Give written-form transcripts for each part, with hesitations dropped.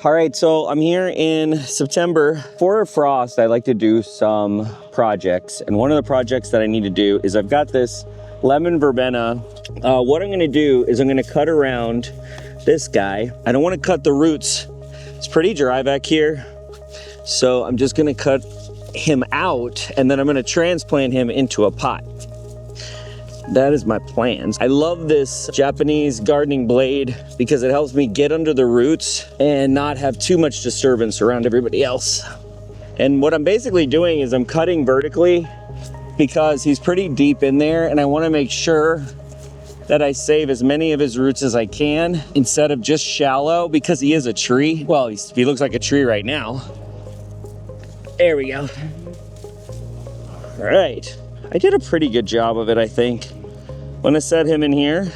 All right, so I'm here in September. For frost, I like to do some projects. And one of the projects that I need to do is I've got this lemon verbena. What I'm gonna do is I'm gonna cut around this guy. I don't wanna cut the roots. It's pretty dry back here. So I'm just gonna cut him out and then I'm gonna transplant him into a pot. That is my plans. I love this Japanese gardening blade because it helps me get under the roots and not have too much disturbance around everybody else. And what I'm basically doing is I'm cutting vertically because he's pretty deep in there and I want to make sure that I save as many of his roots as I can instead of just shallow because he is a tree. Well, he looks like a tree right now. There we go. All right. I did a pretty good job of it, I think. I'm gonna set him in here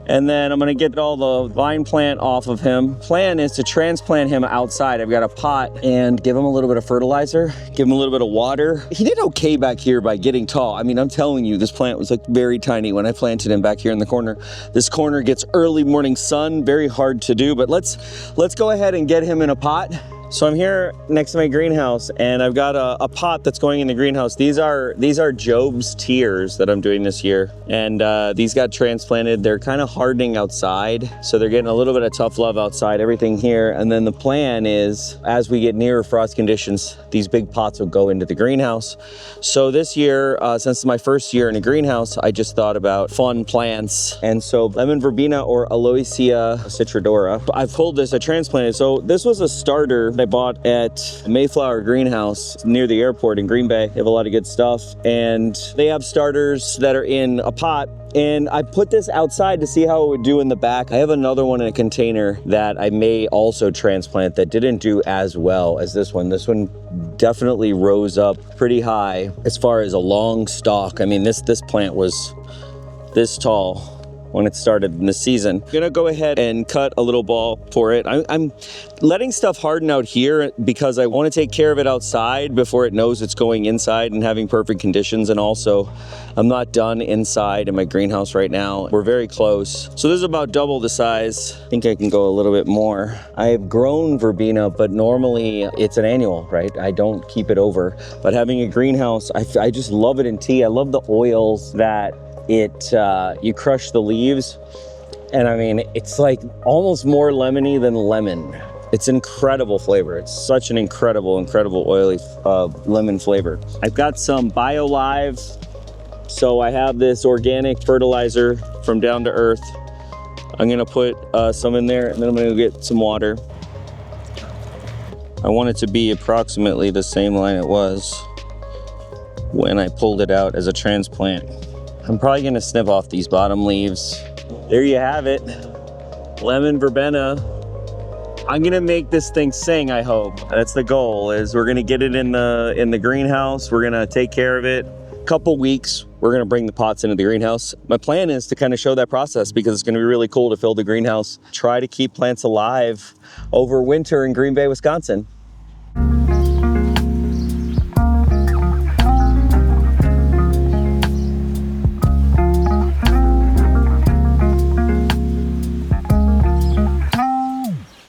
and then I'm gonna get all the vine plant off of him. Plan is to transplant him outside. I've got a pot and give him a little bit of fertilizer, give him a little bit of water. He did okay back here by getting tall. I mean, I'm telling you, this plant was like very tiny when I planted him back here in the corner. This corner gets early morning sun, very hard to do, but let's go ahead and get him in a pot. So I'm here next to my greenhouse and I've got a pot that's going in the greenhouse. These are Job's tears that I'm doing this year. And these got transplanted. They're kind of hardening outside. So they're getting a little bit of tough love outside, everything here. And then the plan is as we get nearer frost conditions, these big pots will go into the greenhouse. So this year, since it's my first year in a greenhouse, I just thought about fun plants. And so lemon verbena or Aloysia citriodora. I pulled this, I transplanted. So this was a starter I bought at Mayflower Greenhouse near the airport in Green Bay. They have a lot of good stuff and they have starters that are in a pot and I put this outside to see how it would do in the back. I have another one in a container that I may also transplant that didn't do as well as this one. This one definitely rose up pretty high as far as a long stalk. I mean, this plant was this tall when it started in the season. I'm gonna go ahead and cut a little ball for it. I'm letting stuff harden out here because I want to take care of it outside before it knows it's going inside and having perfect conditions. And also, I'm not done inside in my greenhouse right now. We're very close. So this is about double the size. I think I can go a little bit more. I have grown verbena, but normally it's an annual, right? I don't keep it over. But having a greenhouse, I just love it in tea. I love the oils that you crush the leaves and I mean it's like almost more lemony than lemon. It's incredible flavor. It's such an incredible oily lemon flavor. I've got some BioLive, so I have this organic fertilizer from Down to Earth. I'm gonna put some in there and then I'm gonna get some water. I want it to be approximately the same line it was when I pulled it out as a transplant. I'm probably gonna snip off these bottom leaves. There you have it, lemon verbena. I'm gonna make this thing sing, I hope. That's the goal, is we're gonna get it in the greenhouse. We're gonna take care of it. Couple weeks, we're gonna bring the pots into the greenhouse. My plan is to kind of show that process because it's gonna be really cool to fill the greenhouse. Try to keep plants alive over winter in Green Bay, Wisconsin.